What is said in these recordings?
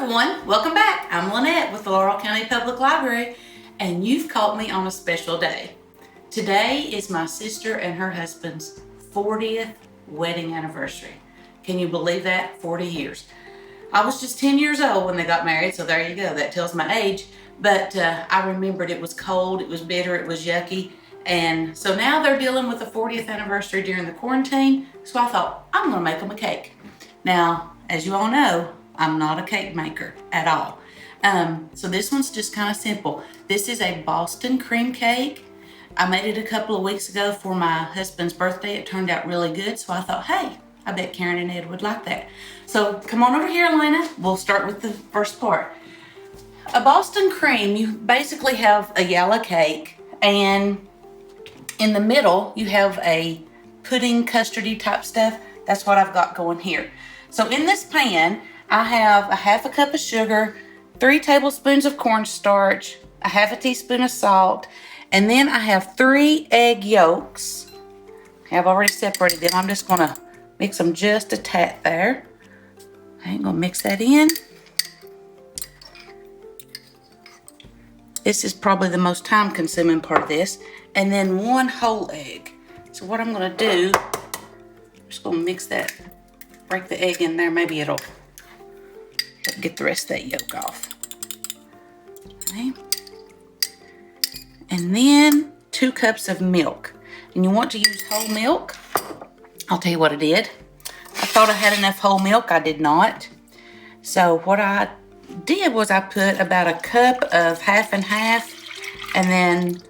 everyone, welcome back. I'm Linette with the Laurel County Public Library, and you've caught me on a special day. Today is my sister and her husband's 40th wedding anniversary. Can you believe that? 40 years. I was just 10 years old when they got married, so there you go, that tells my age. But I remembered it was cold, it was bitter, it was yucky. And so now they're dealing with the 40th anniversary during the quarantine, so I thought, I'm gonna make them a cake. Now, as you all know, I'm not a cake maker at all. So this one's just kind of simple. This is a Boston cream cake. I made it a couple of weeks ago for my husband's birthday. It turned out really good, so I thought, hey, I bet Karen and Ed would like that. So come on over here, Elena. We'll start with the first part. A Boston cream, you basically have a yellow cake, and in the middle, you have a pudding custardy type stuff. That's what I've got going here. So in this pan, I have a half a cup of sugar, 3 tablespoons of cornstarch, a half a teaspoon of salt, and then I have 3 egg yolks. I've already separated them. I'm just gonna mix them just a tad there. I'm gonna mix that in. This is probably the most time consuming part of this. And then 1 whole egg. So what I'm gonna do, I'm just gonna mix that, break the egg in there, maybe it'll get the rest of that yolk off. Okay. And then 2 cups of milk. And you want to use whole milk. I'll tell you what I did. I thought I had enough whole milk. I did not. So what I did was I put about a cup of half and half, and then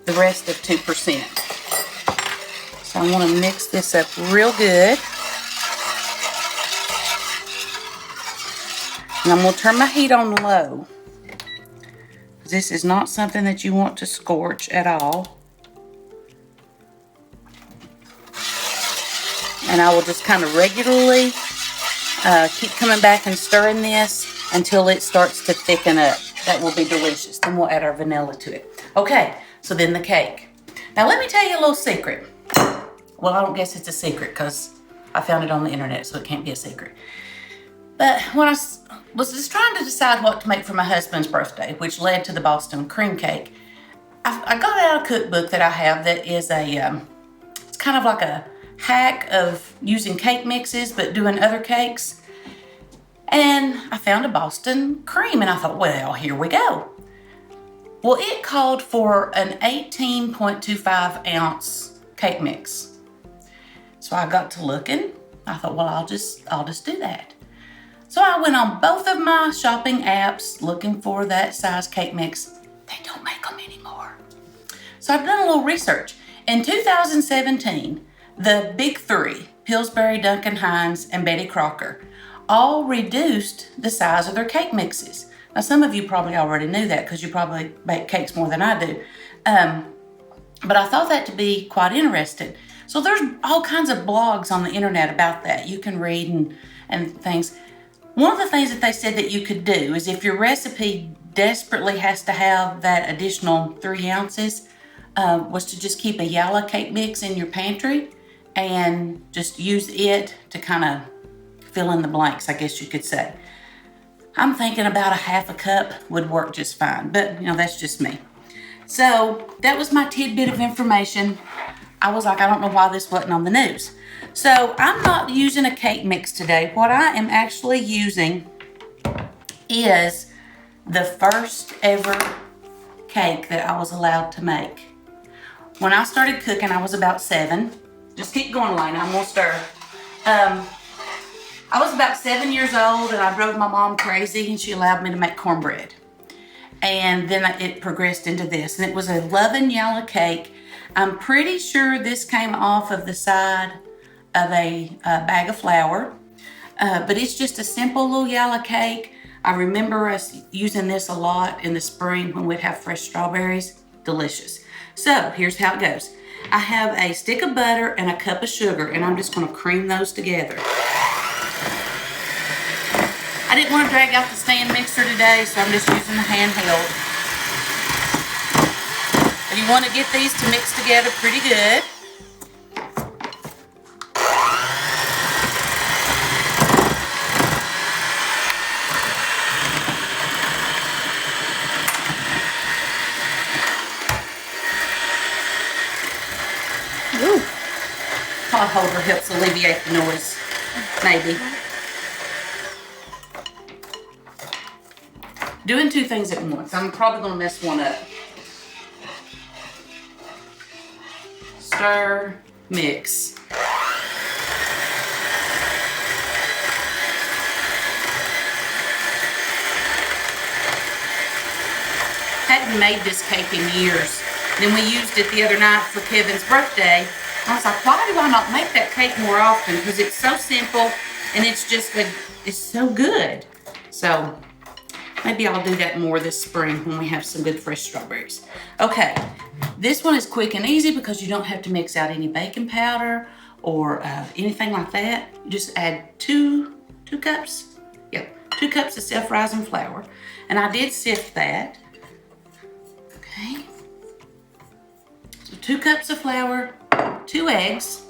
the rest of 2%. So I want to mix this up real good. And I'm going to turn my heat on low. This is not something that you want to scorch at all. And I will just kind of regularly keep coming back and stirring this until it starts to thicken up. That will be delicious. Then we'll add our vanilla to it. Okay, so then the cake. Now let me tell you a little secret. Well, I don't guess it's a secret because I found it on the internet, so it can't be a secret. But when I was just trying to decide what to make for my husband's birthday, which led to the Boston cream cake, I got out a cookbook that I have that is it's kind of like a hack of using cake mixes but doing other cakes. And I found a Boston cream and I thought, well, here we go. Well, it called for an 18.25 ounce cake mix. So I got to looking. I thought, well, I'll just do that. So I went on both of my shopping apps looking for that size cake mix. They don't make them anymore. So I've done a little research. In 2017, the big 3, Pillsbury, Duncan Hines, and Betty Crocker, all reduced the size of their cake mixes. Now, some of you probably already knew that because you probably bake cakes more than I do. But I thought that to be quite interesting. So there's all kinds of blogs on the internet about that. You can read and things. One of the things that they said that you could do is if your recipe desperately has to have that additional 3 ounces, was to just keep a yellow cake mix in your pantry and just use it to kind of fill in the blanks, I guess you could say. I'm thinking about a half a cup would work just fine, but that's just me. So that was my tidbit of information. I was like, I don't know why this wasn't on the news. So I'm not using a cake mix today. What I am actually using is the first ever cake that I was allowed to make. When I started cooking, I was about 7. Just keep going, Elena, I'm gonna stir. I was about 7 years old and I drove my mom crazy and she allowed me to make cornbread. And then it progressed into this, and it was a loving yellow cake. I'm pretty sure this came off of the side of a bag of flour, but it's just a simple little yellow cake. I remember us using this a lot in the spring when we'd have fresh strawberries. Delicious. So here's how it goes. I have a stick of butter and a cup of sugar, and I'm just going to cream those together. I didn't want to drag out the stand mixer today, so I'm just using the handheld. But you want to get these to mix together pretty good. pot holder helps alleviate the noise, maybe. Doing two things at once. I'm probably gonna mess one up. Stir, mix. Hadn't made this cake in years. Then we used it the other night for Kevin's birthday. I was like, why do I not make that cake more often? Because it's so simple and it's just good. It's so good. So maybe I'll do that more this spring when we have some good fresh strawberries. Okay, this one is quick and easy because you don't have to mix out any baking powder or anything like that. You just add two cups. Yep, 2 cups of self-rising flour. And I did sift that. Okay. So 2 cups of flour, 2 eggs.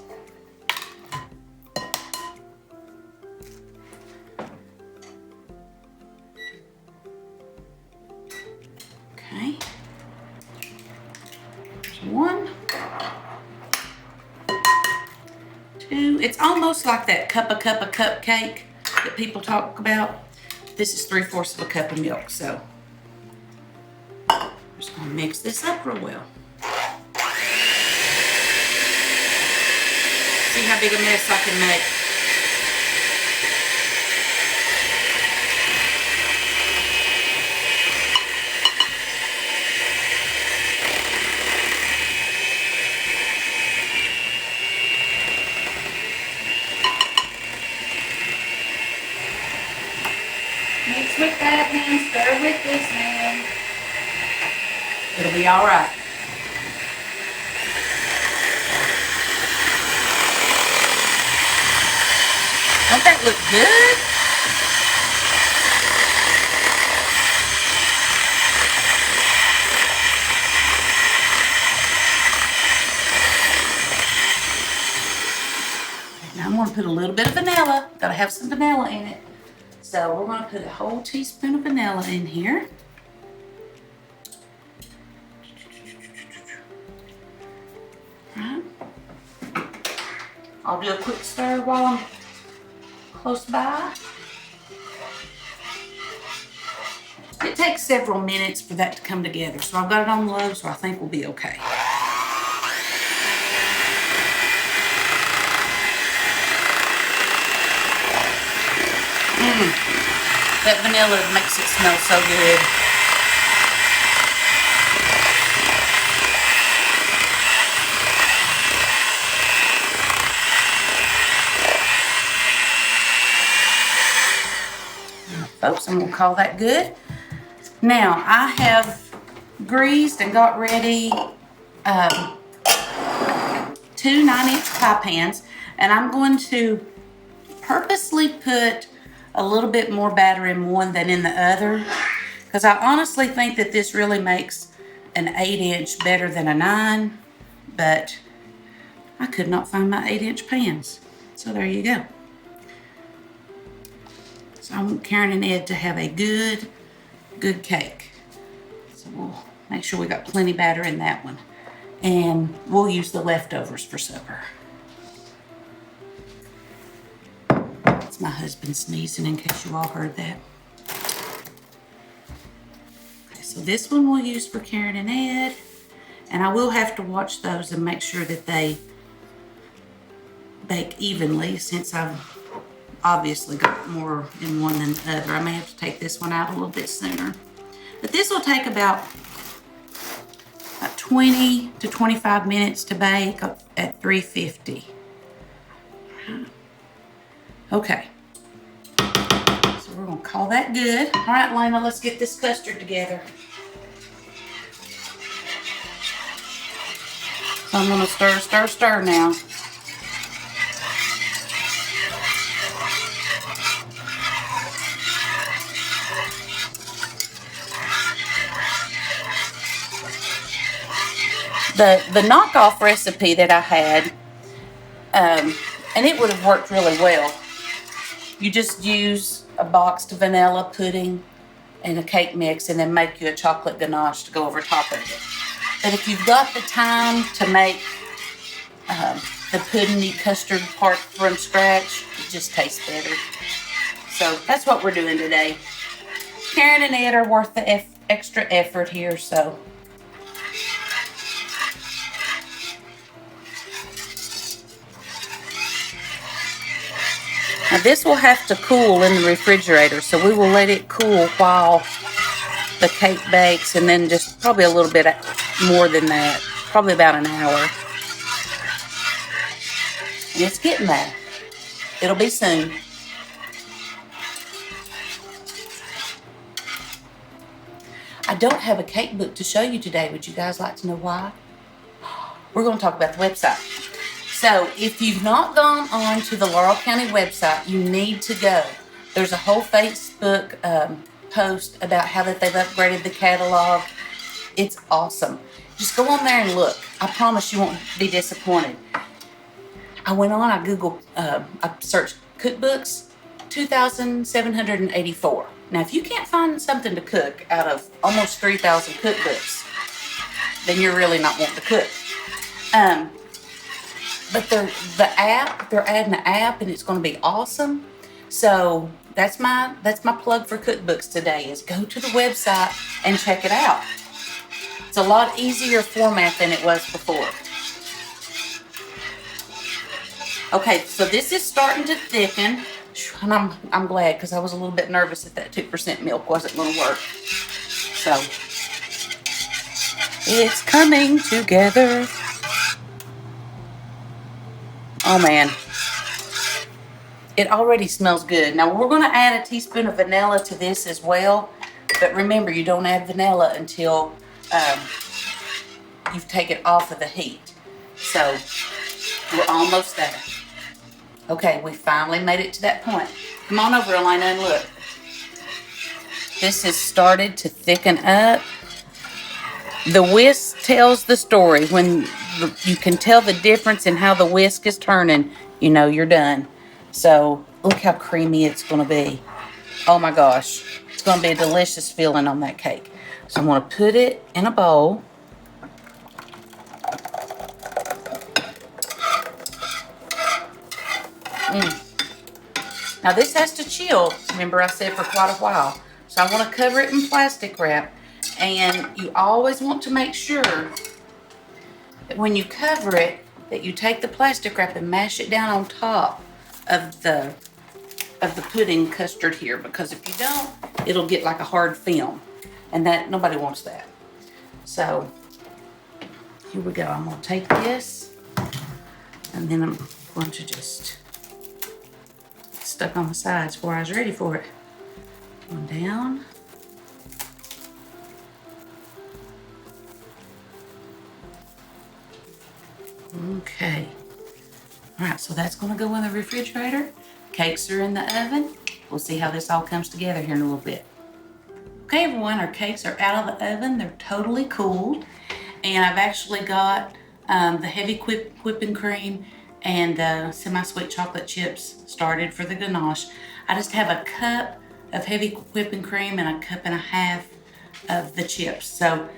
Okay. There's 1, 2. It's almost like that cup of cupcake that people talk about. This is 3/4 of a cup of milk, so I'm just gonna mix this up real well. See how big a mess I can make. Mix with that hand, stir with this hand. It'll be all right. Don't that look good? Now I'm going to put a little bit of vanilla. Got to have some vanilla in it. So we're going to put a whole teaspoon of vanilla in here. Right. I'll do a quick stir while I'm close by. It takes several minutes for that to come together, so I've got it on low, so I think we'll be okay. That vanilla makes it smell so good. Folks, I'm gonna call that good. Now, I have greased and got ready 2 9-inch pie pans, and I'm going to purposely put a little bit more batter in one than in the other, because I honestly think that this really makes an 8-inch better than a 9, but I could not find my 8-inch pans. So there you go. So I want Karen and Ed to have a good cake. So we'll make sure we got plenty batter in that one. And we'll use the leftovers for supper. That's my husband sneezing, in case you all heard that. Okay, so this one we'll use for Karen and Ed. And I will have to watch those and make sure that they bake evenly, since I've obviously got more in one than the other. I may have to take this one out a little bit sooner. But this will take about 20 to 25 minutes to bake at 350. Okay. So we're gonna call that good. All right, Lena, let's get this custard together. So I'm gonna stir now. The knockoff recipe that I had, and it would have worked really well. You just use a boxed vanilla pudding and a cake mix, and then make you a chocolate ganache to go over top of it. But if you've got the time to make the puddingy custard part from scratch. It just tastes better. So that's what we're doing today. Karen and Ed are worth the extra effort here, so. Now this will have to cool in the refrigerator, so we will let it cool while the cake bakes, and then just probably a little bit more than that, probably about an hour. And it's getting there. It'll be soon. I don't have a cake book to show you today. Would you guys like to know why? We're going to talk about the website. So if you've not gone on to the Laurel County website, you need to go. There's a whole Facebook post about how that they've upgraded the catalog. It's awesome. Just go on there and look. I promise you won't be disappointed. I went on, I Googled, I searched cookbooks, 2,784. Now, if you can't find something to cook out of almost 3,000 cookbooks, then you're really not wanting to cook. But they're adding an app, and it's going to be awesome. So that's my plug for cookbooks today, is go to the website and check it out. It's a lot easier format than it was before. Okay, so this is starting to thicken, and I'm glad, because I was a little bit nervous that 2% milk wasn't going to work. So it's coming together. Oh man, it already smells good. Now we're going to add a teaspoon of vanilla to this as well, but remember, you don't add vanilla until you've taken it off of the heat. So we're almost there. Okay, we finally made it to that point. Come on over, Elena, and look. This has started to thicken up. The whisk tells the story. When you can tell the difference in how the whisk is turning, you know you're done. So look how creamy it's going to be. Oh my gosh. It's going to be a delicious feeling on that cake. So I'm going to put it in a bowl. Now this has to chill. Remember I said for quite a while. So I want to cover it in plastic wrap. And you always want to make sure that when you cover it, that you take the plastic wrap and mash it down on top of the pudding custard here, because if you don't, it'll get like a hard film, and that nobody wants that. So here we go. I'm going to take this, and then I'm going to just stuck on the sides before I was ready for it. One down. Okay. All right, so that's going to go in the refrigerator. Cakes are in the oven. We'll see how this all comes together here in a little bit. Okay, everyone, our cakes are out of the oven. They're totally cooled. And I've actually got the heavy whipping cream and the semi-sweet chocolate chips started for the ganache. I just have a cup of heavy whipping cream and a cup and a half of the chips. So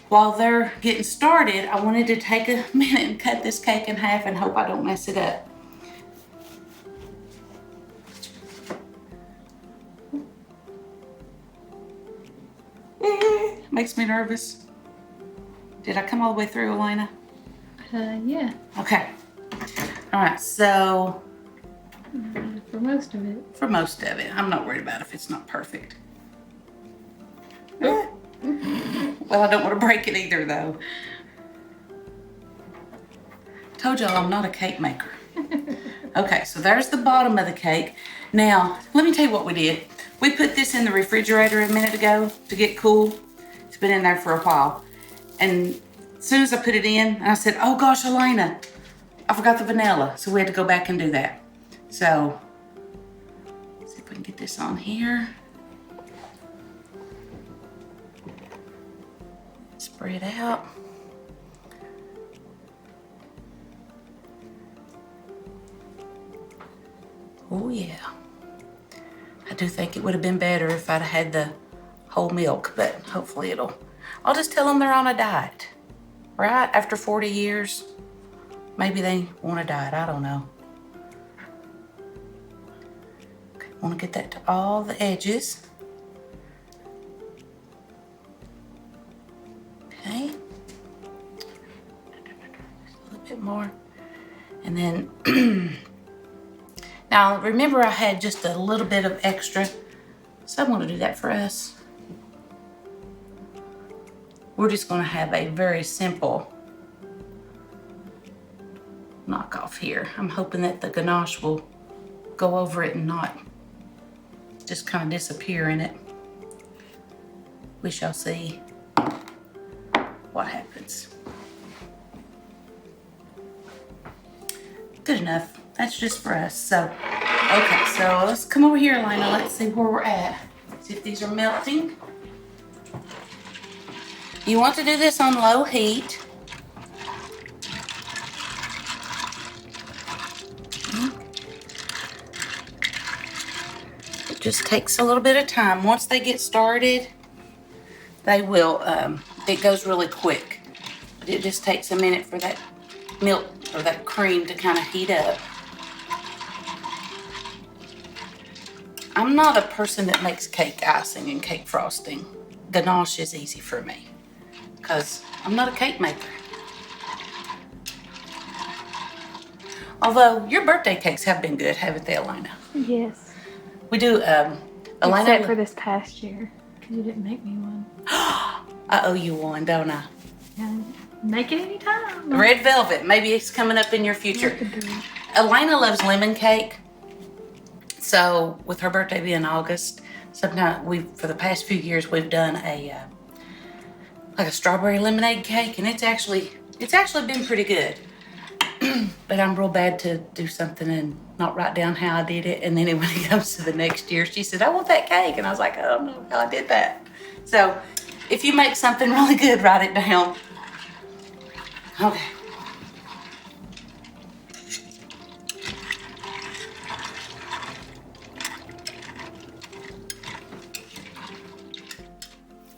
while they're getting started, I wanted to take a minute and cut this cake in half and hope I don't mess it up. Makes me nervous. Did I come all the way through, Elena? Yeah. Okay. All right, so. For most of it. For most of it. I'm not worried about if it's not perfect. Well, I don't want to break it either, though. Told y'all I'm not a cake maker. Okay, so there's the bottom of the cake. Now, let me tell you what we did. We put this in the refrigerator a minute ago to get cool. It's been in there for a while. And as soon as I put it in, I said, oh gosh, Elena, I forgot the vanilla. So we had to go back and do that. So, let's see if we can get this on here. Spread out. Oh yeah. I do think it would have been better if I'd had the whole milk, but hopefully I'll just tell them they're on a diet, right? After 40 years, Maybe they want to dye it, I don't know. Okay, I want to get that to all the edges. Okay. Just a little bit more. And then, now remember I had just a little bit of extra, so I'm going to do that for us. We're just going to have a very simple knockoff here. I'm hoping that the ganache will go over it and not just kind of disappear in it. We shall see what happens. Good enough. That's just for us. So, okay, so let's come over here, Elena. Let's see where we're at. See if these are melting. You want to do this on low heat. It just takes a little bit of time. Once they get started, they will, it goes really quick. But it just takes a minute for that milk or that cream to kind of heat up. I'm not a person that makes cake icing and cake frosting. Ganache is easy for me because I'm not a cake maker. Although your birthday cakes have been good, haven't they, Elena? Yes. We do, Elena. Except for this past year, because you didn't make me one. I owe you one, don't I? Yeah, make it anytime. Red velvet. Maybe it's coming up in your future. Elena loves lemon cake. So with her birthday being August, sometimes for the past few years, we've done like a strawberry lemonade cake, and it's actually been pretty good. But I'm real bad to do something and not write down how I did it. And then when it comes to the next year, she said, I want that cake. And I was like, I don't know how I did that. So if you make something really good, write it down. Okay.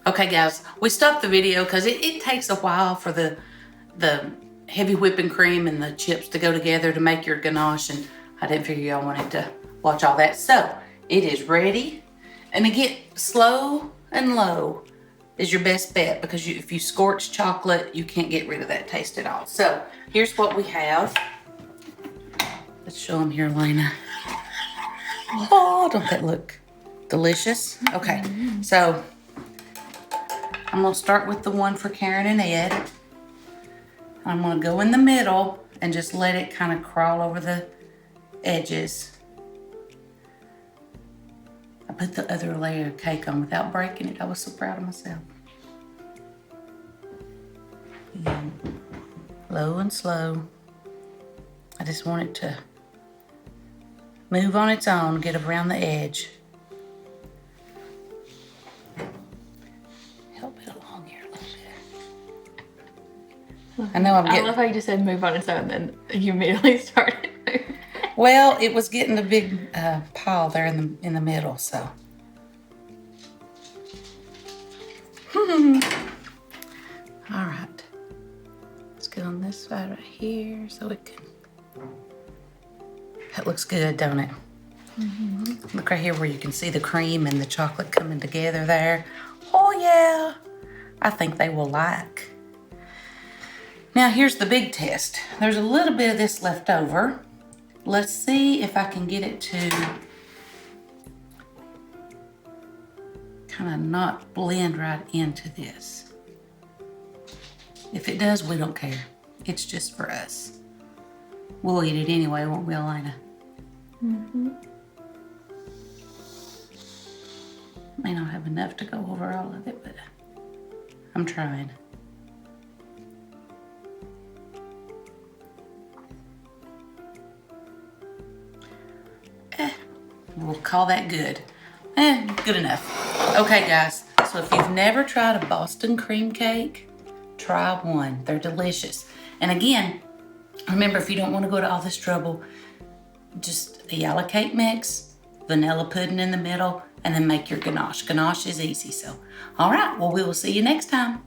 Okay, guys, we stopped the video because it takes a while for the heavy whipping cream and the chips to go together to make your ganache, and I didn't figure y'all wanted to watch all that. So it is ready, and again, slow and low is your best bet because if you scorch chocolate, you can't get rid of that taste at all. So here's what we have. Let's show them here, Lena. Oh, don't that look delicious? Okay, so I'm gonna start with the one for Karen and Ed. I'm gonna go in the middle and just let it kind of crawl over the edges. I put the other layer of cake on without breaking it. I was so proud of myself. And low and slow. I just want it to move on its own, get around the edge. Help it along here a little bit. I know I love how you just said move on its own, then you immediately started. Well, it was getting a big pile there in the middle, so. All right. Let's get on this side right here so it can. That looks good, don't it? Mm-hmm. Look right here where you can see the cream and the chocolate coming together there. Oh yeah, I think they will like. Now here's the big test. There's a little bit of this left over. Let's see if I can get it to kind of not blend right into this. If it does, we don't care. It's just for us. We'll eat it anyway, won't we, Elena? Mm-hmm. May not have enough to go over all of it, but I'm trying. We'll call that good. Good enough. Okay, guys, so if you've never tried a Boston cream cake, try one. They're delicious. And again, remember, if you don't want to go to all this trouble, just a yellow cake mix, vanilla pudding in the middle, and then make your ganache. Ganache is easy, so. All right, well, we will see you next time.